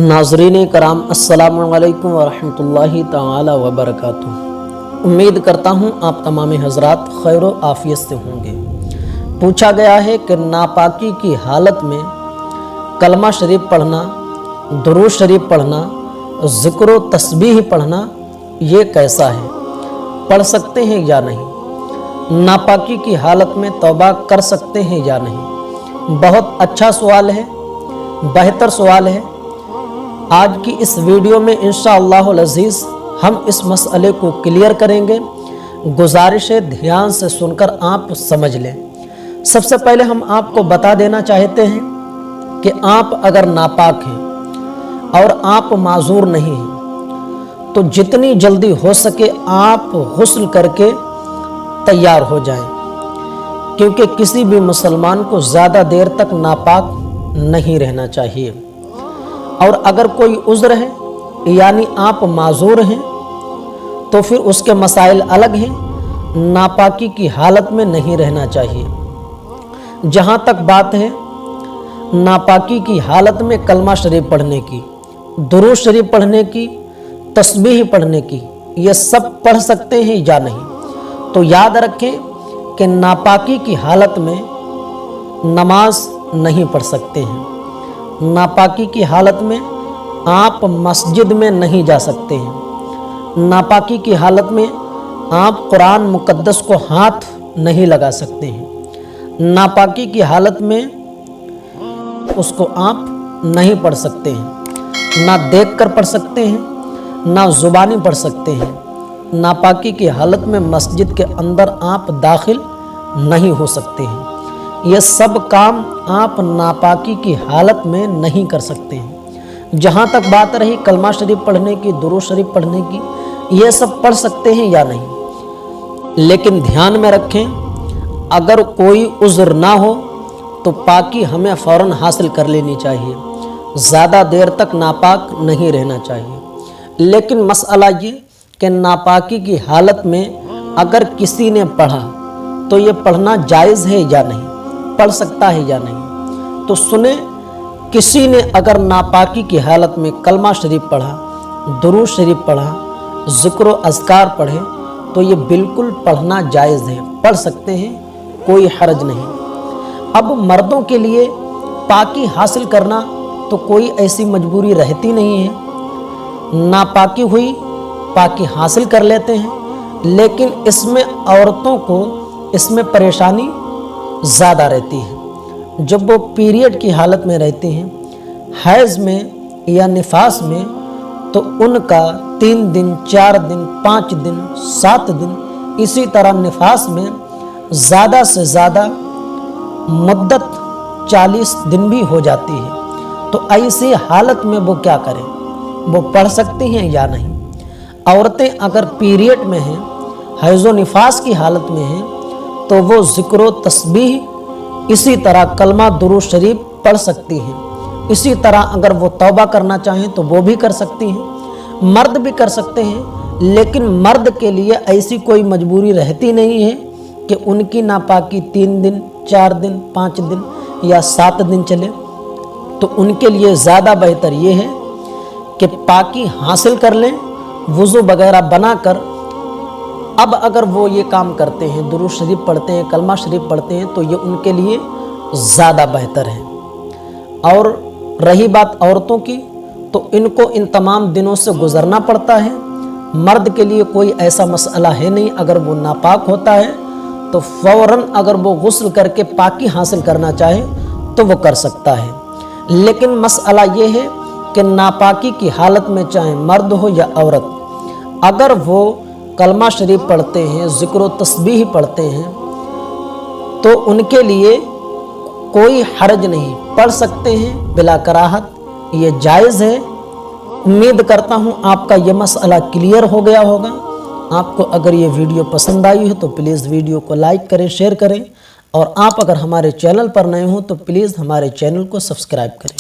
नाज़रीन कराम अस्सलामु अलैकुम वरहमतुल्लाहि ताला वबरकातुहू। उम्मीद करता हूँ आप तमाम हज़रात खैर व आफ़ियत से होंगे। पूछा गया है कि नापाकी की हालत में कलमा शरीफ पढ़ना, दुरूद शरीफ पढ़ना, ज़िक्र व तस्बीह पढ़ना ये कैसा है, पढ़ सकते हैं या नहीं? नापाकी की हालत में तौबा कर सकते हैं या नहीं? बहुत अच्छा सवाल है, बेहतर सवाल है। आज की इस वीडियो में इंशाअल्लाहुल अज़ीज़ हम इस मसले को क्लियर करेंगे। गुजारिश है ध्यान से सुनकर आप समझ लें। सबसे पहले हम आपको बता देना चाहते हैं कि आप अगर नापाक हैं और आप माजूर नहीं हैं तो जितनी जल्दी हो सके आप गुस्ल करके तैयार हो जाएं, क्योंकि किसी भी मुसलमान को ज़्यादा देर तक नापाक नहीं रहना चाहिए। और अगर कोई उज़्र है यानी आप माजूर हैं तो फिर उसके मसाइल अलग हैं। नापाकी की हालत में नहीं रहना चाहिए। जहाँ तक बात है नापाकी की हालत में कलमा शरीफ पढ़ने की, दुरूद शरीफ पढ़ने की, तस्बीह पढ़ने की, ये सब पढ़ सकते हैं या नहीं? तो याद रखें कि नापाकी की हालत में नमाज नहीं पढ़ सकते हैं। नापाकी की हालत में आप मस्जिद में नहीं जा सकते हैं। नापाकी की हालत में आप कुरान मुक़द्दस को हाथ नहीं लगा सकते हैं। नापाकी की हालत में उसको आप नहीं पढ़ सकते हैं। ना देखकर पढ़ सकते हैं, ना ज़ुबानी पढ़ सकते हैं। नापाकी की हालत में मस्जिद के अंदर आप दाखिल नहीं हो सकते हैं। ये सब काम आप नापाकी की हालत में नहीं कर सकते हैं। जहाँ तक बात रही कलमा शरीफ पढ़ने की, दुरूद शरीफ पढ़ने की, ये सब पढ़ सकते हैं या नहीं? लेकिन ध्यान में रखें, अगर कोई उज़्र ना हो तो पाकी हमें फ़ौरन हासिल कर लेनी चाहिए। ज़्यादा देर तक नापाक नहीं रहना चाहिए। लेकिन मसला ये कि नापाकी की हालत में अगर किसी ने पढ़ा तो ये पढ़ना जायज़ है या नहीं, पढ़ सकता है या नहीं? तो सुने, किसी ने अगर नापाकी की हालत में कलमा शरीफ पढ़ा, दुरूद शरीफ पढ़ा, ज़िक्र अज़कार पढ़े तो ये बिल्कुल पढ़ना जायज़ है, पढ़ सकते हैं, कोई हर्ज नहीं। अब मर्दों के लिए पाकी हासिल करना तो कोई ऐसी मजबूरी रहती नहीं है। नापाकी हुई, पाकी हासिल कर लेते हैं। लेकिन इसमें औरतों को इसमें परेशानी ज़्यादा रहती है। जब वो पीरियड की हालत में रहती हैं, हैज़ में या निफास में, तो उनका 3 दिन, 4 दिन, 5 दिन, 7 दिन, इसी तरह निफास में ज़्यादा से ज़्यादा मुद्दत 40 दिन भी हो जाती है। तो ऐसी हालत में वो क्या करें? वो पढ़ सकती हैं या नहीं? औरतें अगर पीरियड में हैं, हैज़ व निफास की हालत में हैं, तो वो ज़िक्र तस्बीह इसी तरह कलमा दुरूद शरीफ पढ़ सकती हैं। इसी तरह अगर वो तौबा करना चाहें तो वो भी कर सकती हैं। मर्द भी कर सकते हैं, लेकिन मर्द के लिए ऐसी कोई मजबूरी रहती नहीं है कि उनकी नापाकी 3 दिन, 4 दिन, 5 दिन या 7 दिन चले। तो उनके लिए ज़्यादा बेहतर ये है कि पाकी हासिल कर लें, वज़ू वगैरह बनाकर। अब अगर वो ये काम करते हैं, दुरूद शरीफ पढ़ते हैं, कलमा शरीफ पढ़ते हैं, तो ये उनके लिए ज़्यादा बेहतर है। और रही बात औरतों की, तो इनको इन तमाम दिनों से गुज़रना पड़ता है। मर्द के लिए कोई ऐसा मसला है नहीं। अगर वो नापाक होता है तो फ़ौरन अगर वो गुस्ल करके पाकी हासिल करना चाहे तो वो कर सकता है। लेकिन मसला ये है कि नापाकी की हालत में चाहे मर्द हो या औरत, अगर वो कलमा शरीफ पढ़ते हैं, ज़िक्र तस्बीह पढ़ते हैं, तो उनके लिए कोई हर्ज नहीं, पढ़ सकते हैं बिला कराहत, ये जायज़ है। उम्मीद करता हूँ आपका ये मसला क्लियर हो गया होगा। आपको अगर ये वीडियो पसंद आई हो तो प्लीज़ वीडियो को लाइक करें, शेयर करें। और आप अगर हमारे चैनल पर नए हो तो प्लीज़ हमारे चैनल को सब्सक्राइब करें।